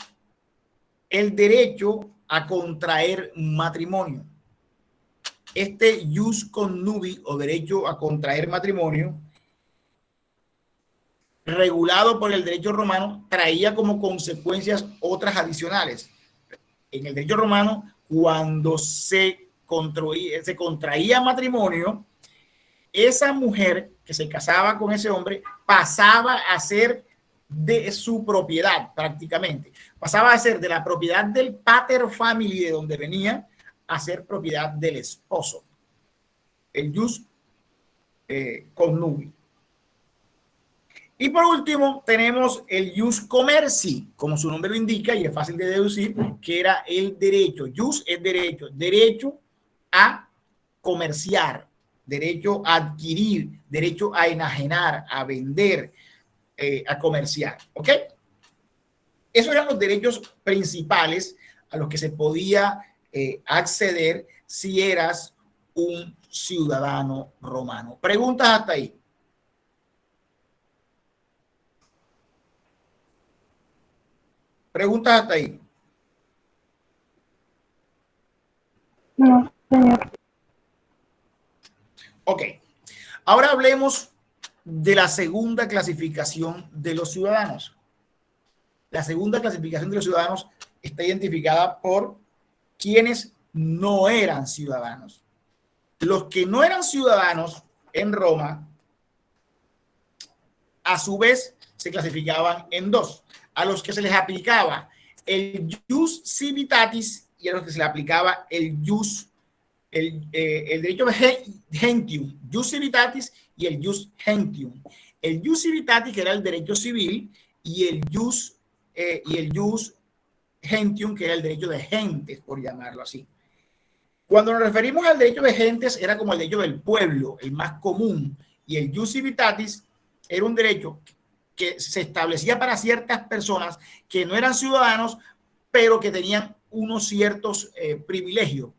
el derecho a contraer matrimonio. Este jus connubii o derecho a contraer matrimonio, regulado por el derecho romano, traía como consecuencias otras adicionales. En el derecho romano, cuando se contraía matrimonio, esa mujer que se casaba con ese hombre pasaba a ser de su propiedad prácticamente. Pasaba a ser de la propiedad del pater family de donde venía a ser propiedad del esposo. El jus connubii. Y por último tenemos el jus commerci, como su nombre lo indica y es fácil de deducir, que era el derecho. Jus es derecho, derecho a comerciar, derecho a adquirir, derecho a enajenar, a vender, a comerciar. ¿Ok? Esos eran los derechos principales a los que se podía acceder si eras un ciudadano romano. ¿Preguntas hasta ahí? ¿Preguntas hasta ahí? No, señor. Ok. Ahora hablemos de la segunda clasificación de los ciudadanos. La segunda clasificación de los ciudadanos está identificada por quienes no eran ciudadanos. Los que no eran ciudadanos en Roma, a su vez, se clasificaban en dos. A los que se les aplicaba el jus civitatis y a los que se les aplicaba el jus el derecho gentium, jus civitatis y el jus gentium. El jus civitatis, que era el derecho civil, y el jus gentium, que era el derecho de gentes, por llamarlo así. Cuando nos referimos al derecho de gentes, era como el derecho del pueblo, el más común, y el jus civitatis era un derecho que se establecía para ciertas personas que no eran ciudadanos, pero que tenían unos ciertos privilegios,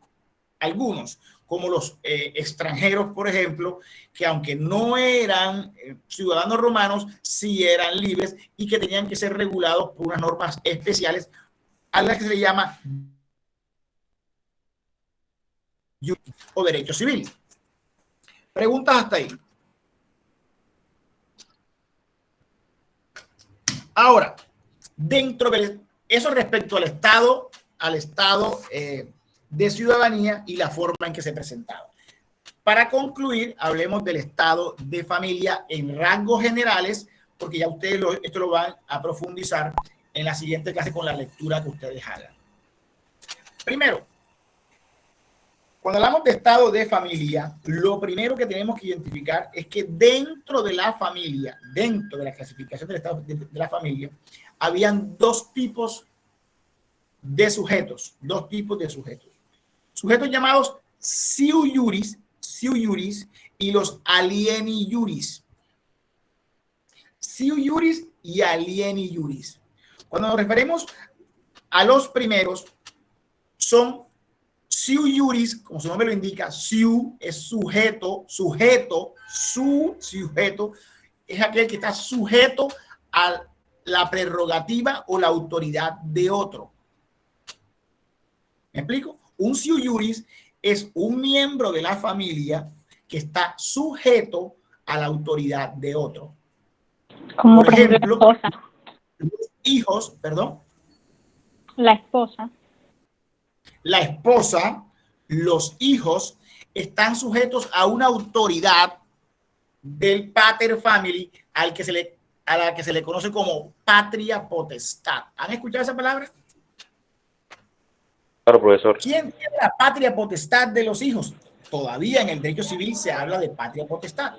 algunos, como los extranjeros, por ejemplo, que aunque no eran ciudadanos romanos, sí eran libres y que tenían que ser regulados por unas normas especiales a las que se le llama o derecho civil. Preguntas hasta ahí. Ahora, dentro de eso respecto al estado de ciudadanía y la forma en que se presentaba. Para concluir, hablemos del estado de familia en rasgos generales, porque ya ustedes esto lo van a profundizar en la siguiente clase con la lectura que ustedes hagan. Primero, cuando hablamos de estado de familia, lo primero que tenemos que identificar es que dentro de la familia, dentro de la clasificación del estado de la familia, habían dos tipos de sujetos, sujetos llamados siu iuris y los alieni iuris. Siu iuris y alieni iuris. Cuando nos referimos a los primeros, son siu iuris, como su nombre lo indica. Siu es sujeto, su sujeto es aquel que está sujeto a la prerrogativa o la autoridad de otro. ¿Me explico? Un siu iuris es un miembro de la familia que está sujeto a la autoridad de otro. Como por ejemplo, la esposa. Los hijos, perdón. La esposa. La esposa, los hijos están sujetos a una autoridad del pater family a la que se le conoce como patria potestad. ¿Han escuchado esa palabra? Claro, profesor. ¿Quién tiene la patria potestad de los hijos? Todavía en el derecho civil se habla de patria potestad.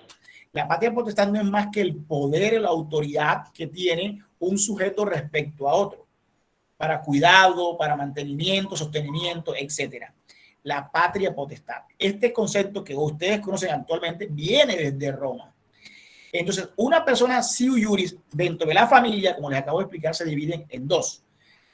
La patria potestad no es más que el poder o la autoridad que tiene un sujeto respecto a otro, para cuidado, para mantenimiento, sostenimiento, etcétera. La patria potestad. Este concepto que ustedes conocen actualmente viene desde Roma. Entonces, una persona siu iuris dentro de la familia, como les acabo de explicar, se dividen en dos.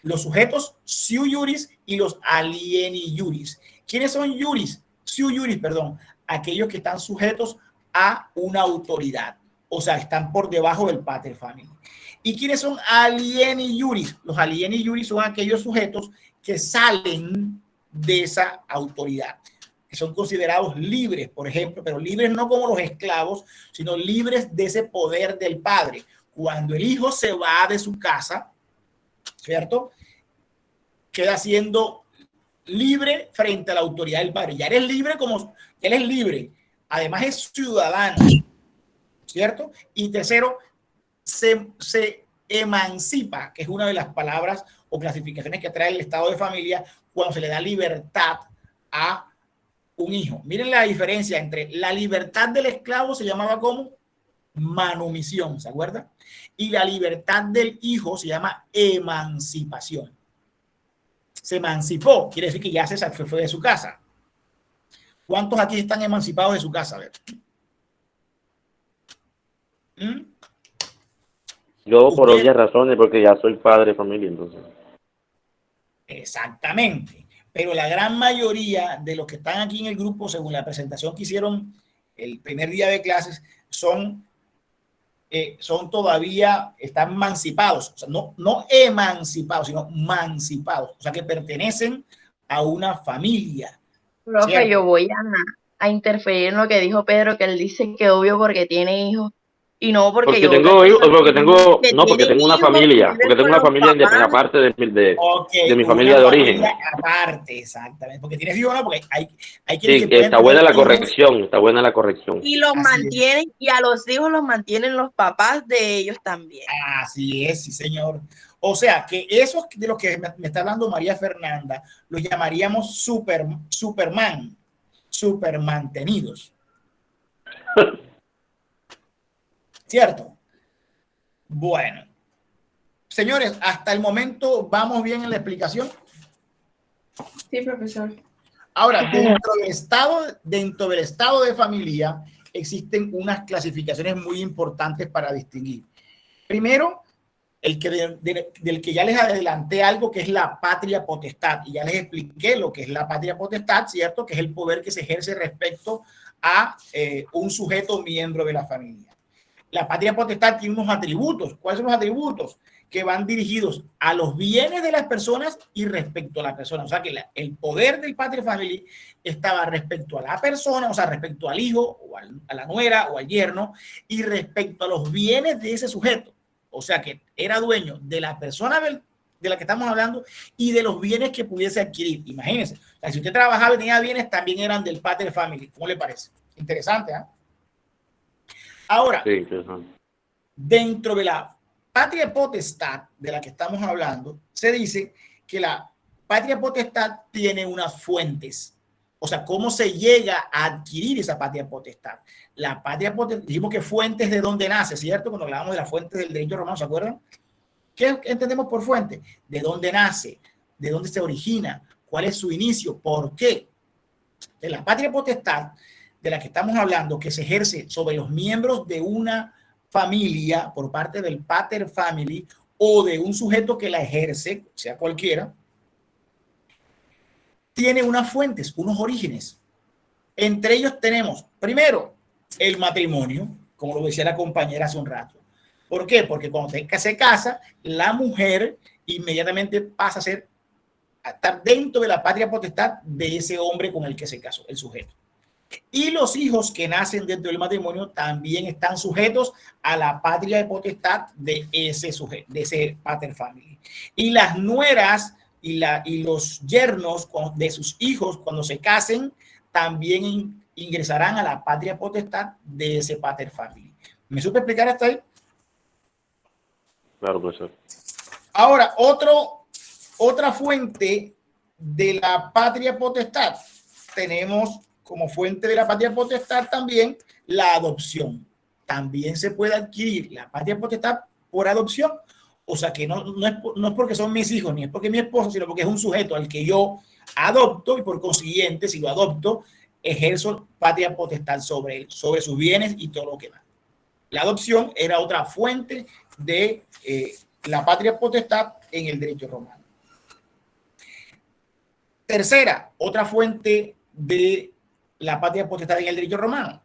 Los sujetos siu iuris y los alieni iuris. ¿Quiénes son iuris? Siu iuris, perdón. Aquellos que están sujetos a una autoridad. O sea, están por debajo del pater family. ¿Y quiénes son alieni iuris? Los alieni iuris son aquellos sujetos que salen de esa autoridad, que son considerados libres, por ejemplo, pero libres no como los esclavos, sino libres de ese poder del padre. Cuando el hijo se va de su casa, ¿cierto? Queda siendo libre frente a la autoridad del padre. Ya eres libre ya eres libre. Además es ciudadano, ¿cierto? Y tercero, se emancipa, que es una de las palabras o clasificaciones que trae el estado de familia cuando se le da libertad a un hijo. Miren la diferencia entre la libertad del esclavo, se llamaba como manumisión, ¿se acuerdan? Y la libertad del hijo se llama emancipación. Se emancipó, quiere decir que ya se fue de su casa. ¿Cuántos aquí están emancipados de su casa? A ver. Yo por obvias razones, porque ya soy padre de familia, entonces. Exactamente. Pero la gran mayoría de los que están aquí en el grupo, según la presentación que hicieron el primer día de clases, son todavía, están emancipados. O sea, no emancipados, sino emancipados. O sea, que pertenecen a una familia. Profe, ¿cierto? Yo voy a interferir en lo que dijo Pedro, que él dice que obvio porque tiene hijos. Y no porque yo tengo hijos, porque tengo una familia, porque tengo una familia independiente, aparte de mi familia de origen. Aparte, exactamente, porque tienes hijos, ¿no? Porque hay sí, que está buena la corrección, está buena la corrección. Y los mantienen, y a los hijos los mantienen los papás de ellos también. Así es, sí, señor. O sea, que esos de los que me está hablando María Fernanda, los llamaríamos Superman. super mantenidos. ¿Cierto? Bueno. Señores, hasta el momento vamos bien en la explicación. Sí, profesor. Ahora, dentro del estado de familia existen unas clasificaciones muy importantes para distinguir. Primero, del que ya les adelanté algo, que es la patria potestad, y ya les expliqué lo que es la patria potestad, ¿cierto? Que es el poder que se ejerce respecto a un sujeto miembro de la familia. La patria potestad tiene unos atributos. ¿Cuáles son los atributos? Que van dirigidos a los bienes de las personas y respecto a la persona. O sea que el poder del patria family estaba respecto a la persona, o sea, respecto al hijo, o a la nuera, o al yerno, y respecto a los bienes de ese sujeto. O sea que era dueño de la persona de la que estamos hablando y de los bienes que pudiese adquirir. Imagínense, o sea, si usted trabajaba y tenía bienes, también eran del patria family. ¿Cómo le parece? Interesante, ¿eh? Ahora, sí, interesante. Dentro de la patria potestad de la que estamos hablando, se dice que la patria potestad tiene unas fuentes. O sea, ¿cómo se llega a adquirir esa patria potestad? La patria potestad, dijimos que fuentes de dónde nace, ¿cierto? Cuando hablamos de las fuentes del derecho romano, ¿se acuerdan? ¿Qué entendemos por fuente? ¿De dónde nace? ¿De dónde se origina? ¿Cuál es su inicio? ¿Por qué? De la patria potestad de la que estamos hablando, que se ejerce sobre los miembros de una familia por parte del pater family o de un sujeto que la ejerce, sea cualquiera, tiene unas fuentes, unos orígenes. Entre ellos tenemos, primero, el matrimonio, como lo decía la compañera hace un rato. ¿Por qué? Porque cuando se casa, la mujer inmediatamente pasa a estar dentro de la patria potestad de ese hombre con el que se casó, el sujeto. Y los hijos que nacen dentro del matrimonio también están sujetos a la patria de potestad de ese sujeto, de ese pater family. Y las nueras y los yernos de sus hijos, cuando se casen, también ingresarán a la patria potestad de ese pater family. ¿Me supe explicar hasta ahí? Claro, profesor. Ahora, otra fuente de la patria potestad. Tenemos como fuente de la patria potestad también la adopción. También se puede adquirir la patria potestad por adopción. O sea que no es porque son mis hijos, ni es porque es mi esposo, sino porque es un sujeto al que yo adopto y por consiguiente, si lo adopto, ejerzo patria potestad sobre él, sobre sus bienes y todo lo que va. La adopción era otra fuente de la patria potestad en el derecho romano. Tercera, otra fuente de la patria potestad en el derecho romano,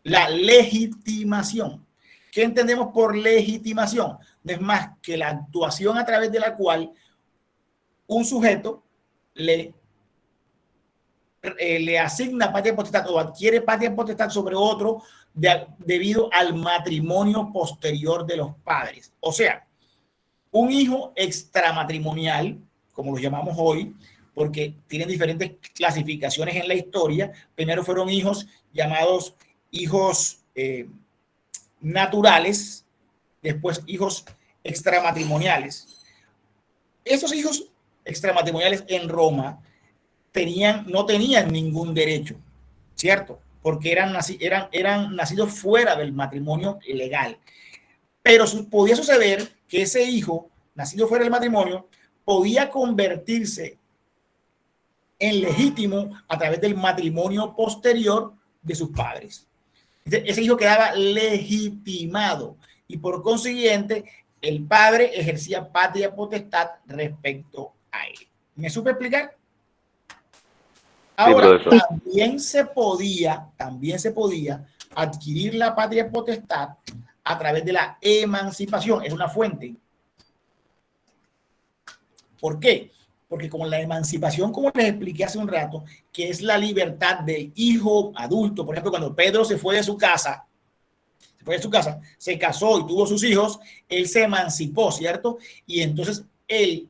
la legitimación. ¿Qué entendemos por legitimación? No es más que la actuación a través de la cual un sujeto le asigna patria potestad o adquiere patria potestad sobre otro debido al matrimonio posterior de los padres. O sea, un hijo extramatrimonial, como lo llamamos hoy, porque tienen diferentes clasificaciones en la historia. Primero fueron hijos llamados hijos naturales, después hijos extramatrimoniales. Esos hijos extramatrimoniales en Roma no tenían ningún derecho, ¿cierto? Porque eran nacidos fuera del matrimonio legal. Pero podía suceder que ese hijo, nacido fuera del matrimonio, podía convertirse en legítimo a través del matrimonio posterior de sus padres. Ese hijo quedaba legitimado y por consiguiente el padre ejercía patria potestad respecto a él. ¿Me supe explicar? Ahora, sí, también se podía adquirir la patria potestad a través de la emancipación. Es una fuente. ¿Por qué? Porque como la emancipación, como les expliqué hace un rato, que es la libertad del hijo adulto. Por ejemplo, cuando Pedro se fue de su casa, se casó y tuvo sus hijos, él se emancipó, ¿cierto? Y entonces él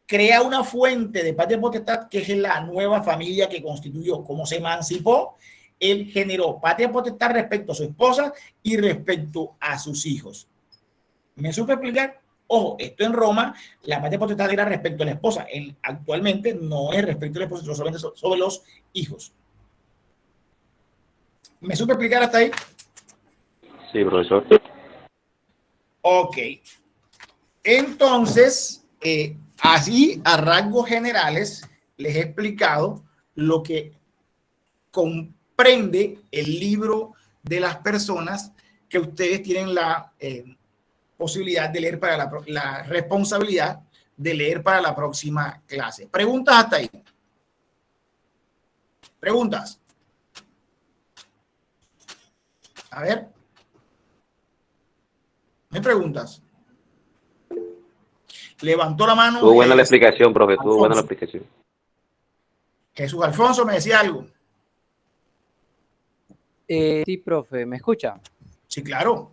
crea una fuente de patria potestad que es la nueva familia que constituyó. Como se emancipó, él generó patria potestad respecto a su esposa y respecto a sus hijos. ¿Me supe explicar? Ojo, esto en Roma, la patria potestad era respecto a la esposa. Actualmente no es respecto a la esposa, solamente sobre los hijos. ¿Me supe explicar hasta ahí? Sí, profesor. Ok. Entonces, así a rasgos generales les he explicado lo que comprende el libro de las personas que ustedes tienen la posibilidad de leer para la responsabilidad de leer para la próxima clase. ¿Preguntas hasta ahí? ¿Preguntas? A ver. ¿No hay preguntas? Levantó la mano. Estuvo buena la explicación, profe. Estuvo buena la explicación. Jesús Alfonso me decía algo. Sí, profe, ¿me escucha? Sí, claro.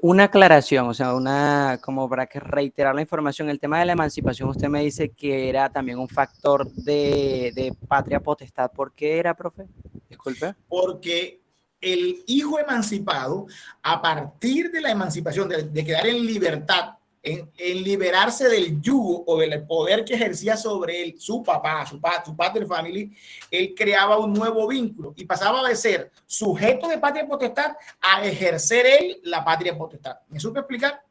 Una aclaración, o sea, como para que reiterar la información, el tema de la emancipación, usted me dice que era también un factor de patria potestad. ¿Por qué era, profe? Disculpe. Porque el hijo emancipado, a partir de la emancipación, de quedar en libertad, en liberarse del yugo o del poder que ejercía sobre él su papá, su pater family, él creaba un nuevo vínculo y pasaba de ser sujeto de patria potestad a ejercer él la patria potestad. ¿Me supe explicar?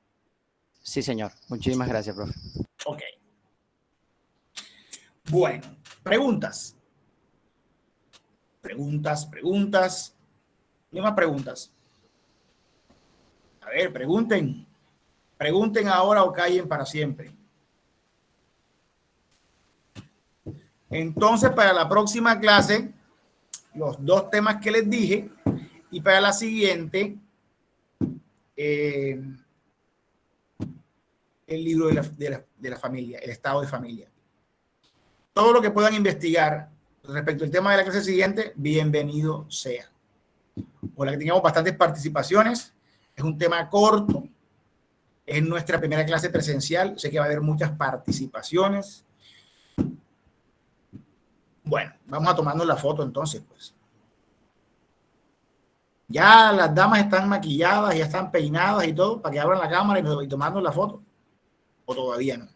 Sí, señor. Muchísimas gracias, profe. Ok. Bueno, preguntas. Preguntas. ¿No hay más preguntas? A ver, pregunten. Pregunten ahora o callen para siempre. Entonces, para la próxima clase, los 2 temas que les dije, y para la siguiente, el libro de la familia, el estado de familia. Todo lo que puedan investigar respecto al tema de la clase siguiente, bienvenido sea. Ojalá que tengamos bastantes participaciones. Es un tema corto. Es nuestra primera clase presencial. Sé que va a haber muchas participaciones. Bueno, vamos a tomarnos la foto entonces, pues. Ya las damas están maquilladas, ya están peinadas y todo, para que abran la cámara y tomarnos la foto. ¿O todavía no?